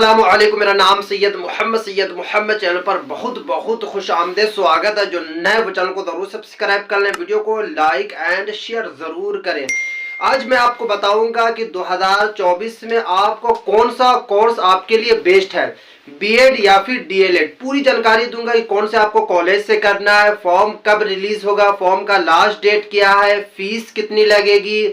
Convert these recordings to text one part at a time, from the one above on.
अस्सलामुअलैकुम। मेरा नाम सैयद मोहम्मद चैनल पर बहुत बहुत खुश आमदेद स्वागत है। जो नए वो चैनल को जरूर सब्सक्राइब कर लें, वीडियो को लाइक एंड शेयर जरूर करें। आज मैं आपको बताऊंगा कि 2024 में आपको कौन सा कोर्स आपके लिए बेस्ट है, बीएड या फिर डीएलएड। पूरी जानकारी दूंगा कि कौन से आपको कॉलेज से करना है, फॉर्म कब रिलीज होगा, फॉर्म का लास्ट डेट क्या है, फीस कितनी लगेगी,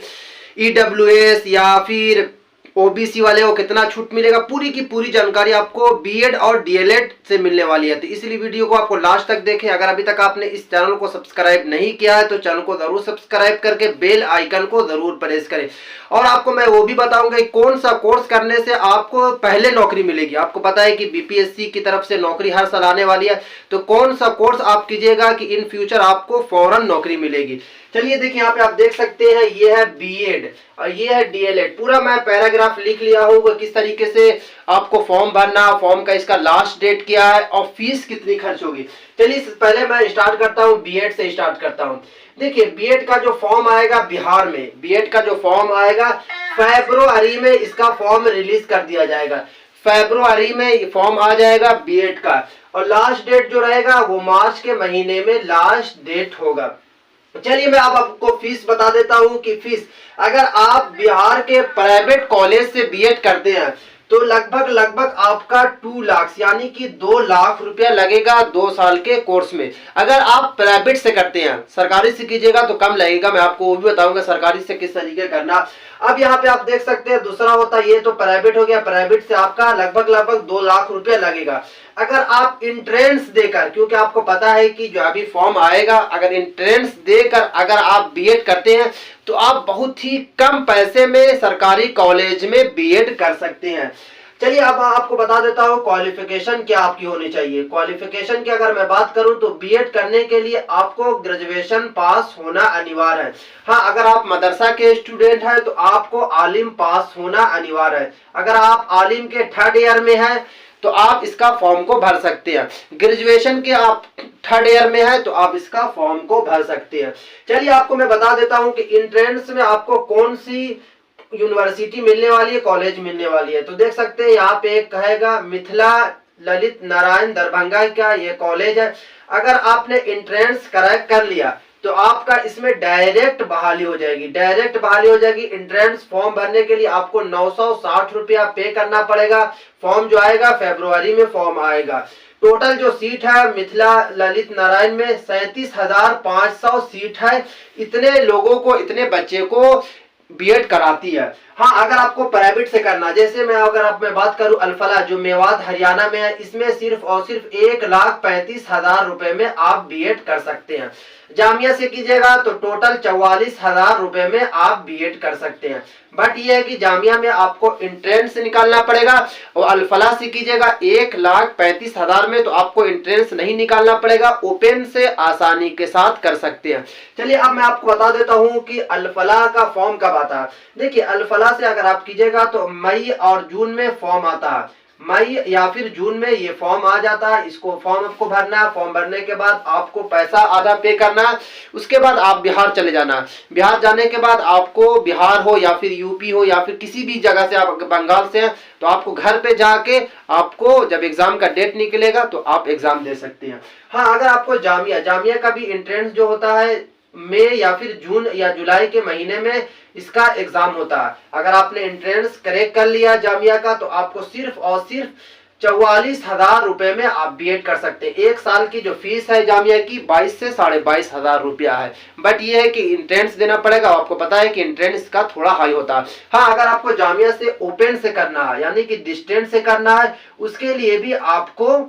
ईडब्ल्यूएस या फिर ओबीसी वाले को कितना छूट मिलेगा। पूरी की पूरी जानकारी आपको बीएड और डीएलएड से मिलने वाली है, तो इसलिए वीडियो को आपको लास्ट तक देखें। अगर अभी तक आपने इस चैनल को सब्सक्राइब नहीं किया है तो चैनल को जरूर सब्सक्राइब करके बेल आइकन को जरूर प्रेस करें। और आपको मैं वो भी बताऊंगा कि कौन सा कोर्स करने से आपको पहले नौकरी मिलेगी। आपको पता है कि बीपीएससी की तरफ से नौकरी हर साल आने वाली है, तो कौन सा कोर्स आप कीजिएगा कि इन फ्यूचर आपको फौरन नौकरी मिलेगी। चलिए देखिए, यहाँ पे आप देख सकते हैं ये है बीएड और ये है डीएलएड। पूरा मैं पैराग्राफ लिख लिया हूँ किस तरीके से आपको फॉर्म भरना, फॉर्म का इसका लास्ट डेट क्या है और फीस कितनी खर्च होगी। चलिए पहले मैं स्टार्ट करता हूँ, बीएड से स्टार्ट करता हूँ। देखिए बीएड का जो फॉर्म आएगा बिहार में, बीएड का जो फॉर्म आएगा फरवरी में इसका फॉर्म रिलीज कर दिया जाएगा। फरवरी में ये फॉर्म आ जाएगा बीएड का, और लास्ट डेट जो रहेगा वो मार्च के महीने में लास्ट डेट होगा। चलिए मैं अब आपको फीस बता देता हूं कि फीस अगर आप बिहार के प्राइवेट कॉलेज से बीएड करते हैं तो लगभग आपका 2 लाख यानी कि 2 लाख रुपया लगेगा 2 साल के कोर्स में। अगर आप प्राइवेट से करते हैं, सरकारी से कीजिएगा तो कम लगेगा। मैं आपको वो भी बताऊंगा सरकारी से किस तरीके करना। अब यहाँ पे आप देख सकते हैं दूसरा होता है, ये तो प्राइवेट हो गया, प्राइवेट से आपका लगभग 2 लाख रुपया लगेगा। अगर आप इंट्रेंस देकर, क्योंकि आपको पता है कि जो अभी फॉर्म आएगा, अगर इंट्रेंस देकर अगर आप बीएड करते हैं तो आप बहुत ही कम पैसे में सरकारी कॉलेज में बीएड कर सकते हैं। चलिए अब आपको बता देता हूँ क्वालिफिकेशन क्या आपकी होनी चाहिए। क्वालिफिकेशन की अगर मैं बात करूं तो बीएड करने के लिए आपको ग्रेजुएशन पास होना अनिवार्य है। हाँ, अगर आप मदरसा के स्टूडेंट हैं तो आपको आलिम पास होना अनिवार्य है। अगर आप आलिम के 3rd ईयर में हैं तो आप इसका फॉर्म को भर सकते हैं। ग्रेजुएशन के आप 3rd ईयर में है तो आप इसका फॉर्म को भर सकते हैं। चलिए आपको मैं बता देता हूं कि इंट्रेंस में आपको कौन सी यूनिवर्सिटी मिलने वाली है, कॉलेज मिलने वाली है। तो देख सकते हैं यहाँ पे एक कहेगा मिथिला ललित नारायण दरभंगा का ये कॉलेज है। अगर आपने इंट्रेंस क्रैक कर लिया तो आपका इसमें डायरेक्ट बहाली हो जाएगी, डायरेक्ट बहाली हो जाएगी। इंट्रेंस फॉर्म भरने के लिए आपको 960 रुपया पे करना पड़ेगा। फॉर्म जो आएगा फरवरी में फॉर्म आएगा। टोटल जो सीट है मिथिला ललित नारायण में 37,500 सीट है। इतने लोगों को, इतने बच्चे को बीएड कराती है। हाँ, अगर आपको प्राइवेट से करना, जैसे मैं बात करूं अल-फलाह जो मेवात हरियाणा में है, इसमें सिर्फ और सिर्फ 1,35,000 रुपए में आप बीएड कर सकते हैं। जामिया से कीजिएगा तो टोटल 44,000 रुपए में आप बीएड कर सकते हैं। बट ये है कि जामिया में आपको इंट्रेंस निकालना पड़ेगा, और अल-फलाह से कीजिएगा 1,35,000 में तो आपको इंट्रेंस नहीं निकालना पड़ेगा, ओपन से आसानी के साथ कर सकते हैं। चलिए अब मैं आपको बता देता हूं कि अल-फलाह का फॉर्म कब आता है। देखिए अल-फलाह से अगर आप कीजिएगा तो मई और जून में फॉर्म आता है। मई या फिर जून में ये फॉर्म आ जाता है। इसको फॉर्म आपको भरना है। फॉर्म भरने के बाद आपको पैसा आधा पे करना है। उसके बाद आप बिहार चले जाना। बिहार जाने के बाद आपको, बिहार हो या फिर यूपी हो या फिर किसी भी जगह से, आप बंगाल से हैं तो आपको घर पे जाके आपको जब एग्जाम का डेट निकलेगा तो आप एग्जाम दे सकते हैं। हाँ, अगर आपको जामिया का भी एंट्रेंस जो होता है मई या फिर जून या जुलाई के महीने में इसका एग्जाम होता है। अगर आपने एंट्रेंस क्रैक कर लिया जामिया का तो आपको सिर्फ और सिर्फ 44,000 रुपए में आप बीएड कर सकते हैं। 1 साल की जो फीस है जामिया की 22 से 22,500 रुपया है। बट ये है कि इंट्रेंस देना पड़ेगा। आपको पता है कि इंट्रेंस का थोड़ा हाई होता है। हाँ, अगर आपको जामिया से ओपन से करना है यानी कि डिस्टेंस से करना है, उसके लिए भी आपको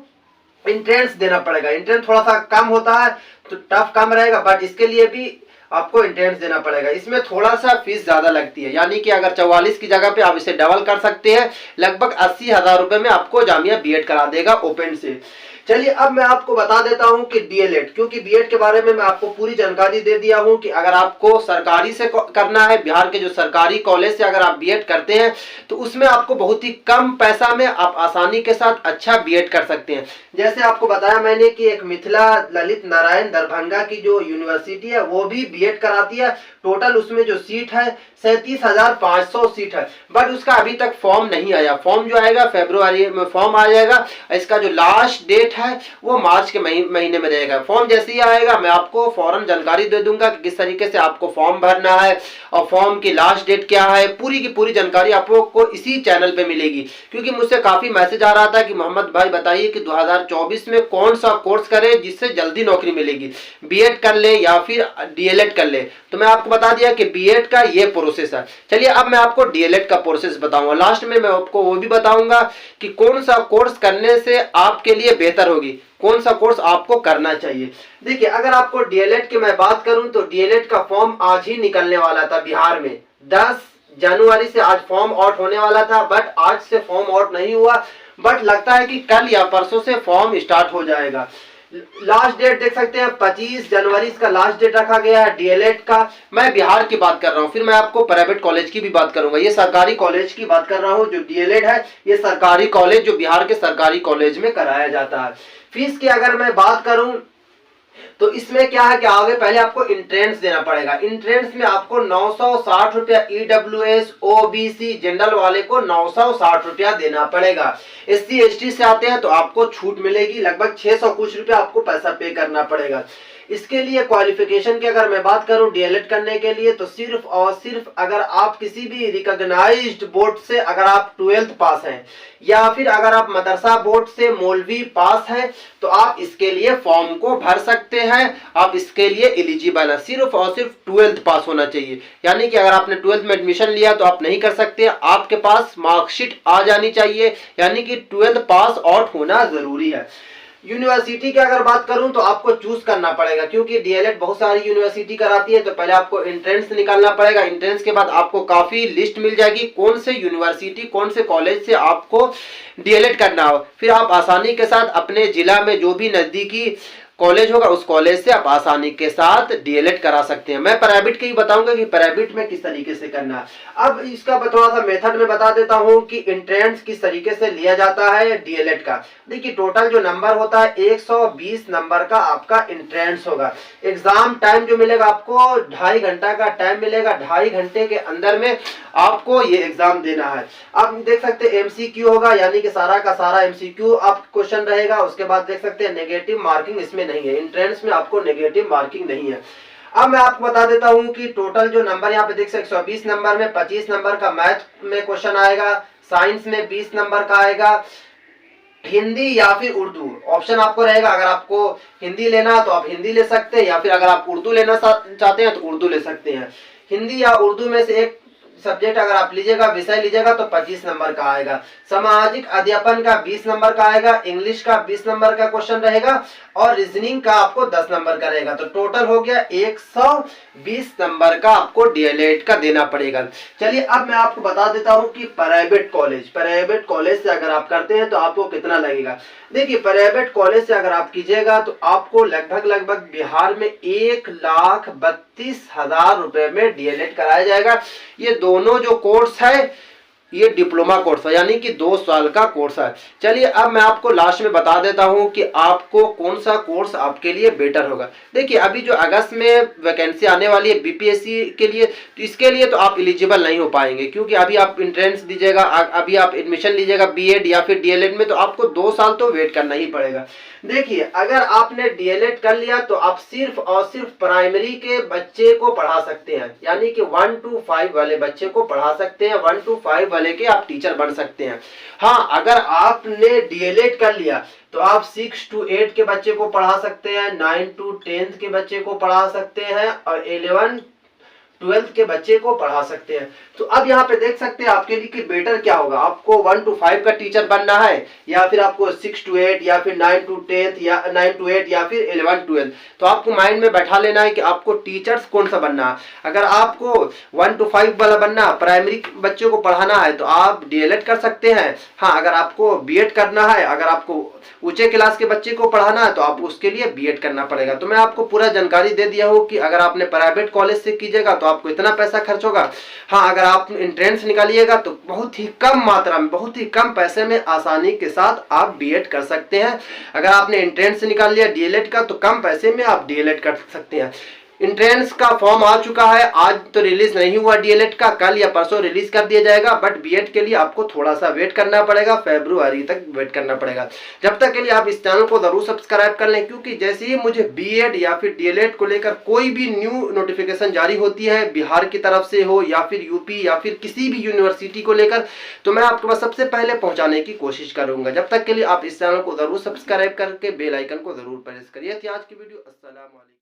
इंट्रेंस देना पड़ेगा। इंट्रेंस थोड़ा सा कम होता है तो टफ कम रहेगा, बट इसके लिए भी आपको इंट्रेंस देना पड़ेगा। इसमें थोड़ा सा फीस ज्यादा लगती है, यानी कि अगर 44 की जगह पे आप इसे डबल कर सकते हैं। लगभग 80,000 रुपए में आपको जामिया बीएड करा देगा ओपन से। चलिए अब मैं आपको बता देता हूं कि डीएलएड, क्योंकि बीएड के बारे में मैं आपको पूरी जानकारी दे दिया हूं कि अगर आपको सरकारी से करना है, बिहार के जो सरकारी कॉलेज से अगर आप बीएड करते हैं तो उसमें आपको बहुत ही कम पैसा में आप आसानी के साथ अच्छा बीएड कर सकते हैं। जैसे आपको बताया मैंने कि एक मिथिला ललित नारायण दरभंगा की जो यूनिवर्सिटी है वो भी बीएड कराती है। टोटल उसमें जो सीट है 37,500 सीट है, बट उसका अभी तक फॉर्म नहीं आया। फॉर्म जो आएगा फरवरी में फॉर्म आ जाएगा। इसका जो लास्ट डेट है वो मार्च के महीने में रहेगा। फॉर्म जैसे ही आएगा मैं आपको फौरन जानकारी दे दूंगा कि किस तरीके से आपको फॉर्म भरना है और फॉर्म की लास्ट डेट क्या है। पूरी की पूरी जानकारी आपको इसी चैनल पे मिलेगी, क्योंकि मुझसे काफी मैसेज आ रहा था कि मोहम्मद भाई बताइए कि 2024 में कौन सा कोर्स करें जिससे जल्दी नौकरी मिलेगी, बीएड कर ले या फिर डीएलएड कर ले। तो मैं आपको बता दिया कि बीएड का ये प्रोसेस है। चलिए अब मैं आपको डीएलएड का प्रोसेस बताऊंगा। लास्ट में मैं आपको वो भी बताऊंगा कि कौन सा कोर्स करने से आपके लिए बेहतर होगी, कौन सा कोर्स आपको करना चाहिए। देखिए अगर आपको डीएलएड की मैं बात करूं तो डीएलएड का फॉर्म आज ही निकलने वाला था बिहार में। 10 जनवरी से आज फॉर्म आउट होने वाला था, बट आज से फॉर्म आउट नहीं हुआ, बट लगता है कि कल या परसों से फॉर्म स्टार्ट हो जाएगा। लास्ट डेट देख सकते हैं 25 जनवरी इसका लास्ट डेट रखा गया है डीएलएड का। मैं बिहार की बात कर रहा हूं, फिर मैं आपको प्राइवेट कॉलेज की भी बात करूंगा। ये सरकारी कॉलेज की बात कर रहा हूं। जो डीएलएड है ये सरकारी कॉलेज, जो बिहार के सरकारी कॉलेज में कराया जाता है। फीस की अगर मैं बात करूं तो इसमें क्या है कि आगे पहले आपको इंट्रेंस देना पड़ेगा। इंट्रेंस में आपको 960 रुपया, ईडब्ल्यूएस ओबीसी जनरल वाले को 960 रुपया देना पड़ेगा। एससी एसटी से आते हैं तो आपको छूट मिलेगी, लगभग 600 कुछ रुपया आपको पैसा पे करना पड़ेगा। इसके लिए क्वालिफिकेशन की अगर मैं बात करूं डीएलएड करने के लिए तो सिर्फ और सिर्फ अगर आप किसी भी रिकॉग्नाइज्ड बोर्ड से अगर आप 12th पास हैं या फिर अगर आप मदरसा बोर्ड से मौलवी पास हैं तो आप इसके लिए फॉर्म को भर सकते हैं। आप इसके लिए एलिजिबल है। सिर्फ और सिर्फ 12th पास होना चाहिए, यानी कि अगर आपने 12th में एडमिशन लिया तो आप नहीं कर सकते। आपके पास मार्कशीट आ जानी चाहिए, यानी कि 12th पास आउट होना जरूरी है। यूनिवर्सिटी की अगर बात करूं तो आपको चूज करना पड़ेगा, क्योंकि डीएलएड बहुत सारी यूनिवर्सिटी कराती है। तो पहले आपको एंट्रेंस निकालना पड़ेगा। एंट्रेंस के बाद आपको काफी लिस्ट मिल जाएगी कौन से यूनिवर्सिटी कौन से कॉलेज से आपको डीएलएड करना हो। फिर आप आसानी के साथ अपने जिला में जो भी नजदीकी कॉलेज होगा उस कॉलेज से आप आसानी के साथ डीएलएड करा सकते हैं। मैं प्राइवेट के ही बताऊंगा कि प्राइवेट में किस तरीके से करना है। अब इसका थोड़ा सा मेथड में बता देता हूं कि एंट्रेंस किस तरीके से लिया जाता है डीएलएड का। देखिए टोटल जो नंबर होता है 120 नंबर का आपका एंट्रेंस होगा। एग्जाम टाइम जो मिलेगा आपको 2.5 घंटा का टाइम मिलेगा। 2.5 घंटे के अंदर में आपको ये एग्जाम देना है। आप देख सकते हैं एमसीक्यू होगा, यानी कि सारा का सारा एमसीक्यू आप क्वेश्चन रहेगा। उसके बाद देख सकते हैं नेगेटिव मार्किंग इसमें नहीं है। एंट्रेंस में आपको नेगेटिव मार्किंग नहीं है। अब मैं आपको बता देता हूं कि टोटल जो नंबर यहाँ पे देख सकते 120 नंबर में 25 नंबर का मैथ में क्वेश्चन आएगा, साइंस में 20 नंबर का आएगा, हिंदी या फिर उर्दू ऑप्शन आपको रहेगा। अगर आपको हिंदी लेना तो आप हिंदी ले सकते हैं, या फिर अगर आप उर्दू लेना चाहते हैं तो उर्दू ले सकते हैं। हिंदी या उर्दू में से एक सब्जेक्ट अगर आप लीजिएगा, विषय लीजिएगा तो 25 नंबर का आएगा। सामाजिक अध्यापन का 20 नंबर का आएगा, इंग्लिश का 20 नंबर का क्वेश्चन रहेगा और रीजनिंग का आपको 10 नंबर का रहेगा। तो टोटल हो गया 120 नंबर का आपको डीएलएड का देना पड़ेगा। चलिए अब मैं आपको बता देता हूं कि प्राइवेट कॉलेज से अगर आप करते हैं तो आपको कितना लगेगा। देखिए प्राइवेट कॉलेज से अगर आप कीजिएगा तो आपको लगभग बिहार में 1,32,000 रुपए में डीएलएड कराया जाएगा। ये दोनों जो कोर्स है ये डिप्लोमा कोर्स है, यानी कि 2 साल का कोर्स है। चलिए अब मैं आपको लास्ट में बता देता हूं कि आपको कौन सा कोर्स आपके लिए बेटर होगा। देखिए अभी जो अगस्त में वैकेंसी आने वाली है बीपीएससी के लिए, तो इसके लिए तो आप एलिजिबल नहीं हो पाएंगे, क्योंकि अभी आप एंट्रेंस दीजिएगा, अभी आप एडमिशन लीजिएगा बीएड या फिर डीएलएड में, तो आपको 2 साल तो वेट करना ही पड़ेगा। देखिए अगर आपने डीएलएड कर लिया तो आप सिर्फ और सिर्फ प्राइमरी के बच्चे को पढ़ा सकते हैं, यानी कि 1 to 5 वाले बच्चे को पढ़ा सकते हैं। 1 to 5 वाले के आप टीचर बन सकते हैं। हाँ, अगर आपने डीएलएड कर लिया तो आप 6 to 8 के बच्चे को पढ़ा सकते हैं, 9 to 10 के बच्चे को पढ़ा सकते हैं और 11 12th के बच्चे को पढ़ा सकते हैं। तो अब यहाँ पे देख सकते हैं आपके लिए कि बेटर क्या होगा, आपको 1 to 5 का टीचर बनना है या फिर आपको 6 to 8 या फिर 9 to 10 या 9 to 8 या फिर 11 to 12। तो आपको माइंड में बैठा लेना है कि आपको टीचर्स कौन सा बनना है। अगर आपको 1 to 5 वाला बनना, प्राइमरी बच्चों को पढ़ाना है तो आप डीएलएड कर सकते हैं। हाँ, अगर आपको बीएड करना है, अगर आपको ऊंचे क्लास के बच्चे को पढ़ाना है तो आप उसके लिए बीएड करना पड़ेगा। तो मैं आपको पूरा जानकारी दे दिया हूँ कि अगर आपने प्राइवेट कॉलेज से कीजिएगा तो आपको इतना पैसा खर्च होगा। हाँ, अगर आप एंट्रेंस निकालिएगा तो बहुत ही कम मात्रा में, बहुत ही कम पैसे में आसानी के साथ आप बीएड कर सकते हैं। अगर आपने एंट्रेंस निकाल लिया डीएलएड का तो कम पैसे में आप डीएलएड कर सकते हैं। इंट्रेंस का फॉर्म आ चुका है, आज तो रिलीज नहीं हुआ डीएलएड का, कल या परसों रिलीज कर दिया जाएगा। बट बीएड के लिए आपको थोड़ा सा वेट करना पड़ेगा, फरवरी तक वेट करना पड़ेगा। जब तक के लिए आप इस चैनल को जरूर सब्सक्राइब कर लें, क्योंकि जैसे ही मुझे बीएड या फिर डीएलएड को लेकर कोई भी न्यू नोटिफिकेशन जारी होती है, बिहार की तरफ से हो या फिर यूपी या फिर किसी भी यूनिवर्सिटी को लेकर, तो मैं आपके पास सबसे पहले पहुंचाने की कोशिश करूंगा। जब तक के लिए आप इस चैनल को जरूर सब्सक्राइब करके बेल आइकन को जरूर प्रेस करिए। आज की वीडियो अस्सलाम वालेकुम।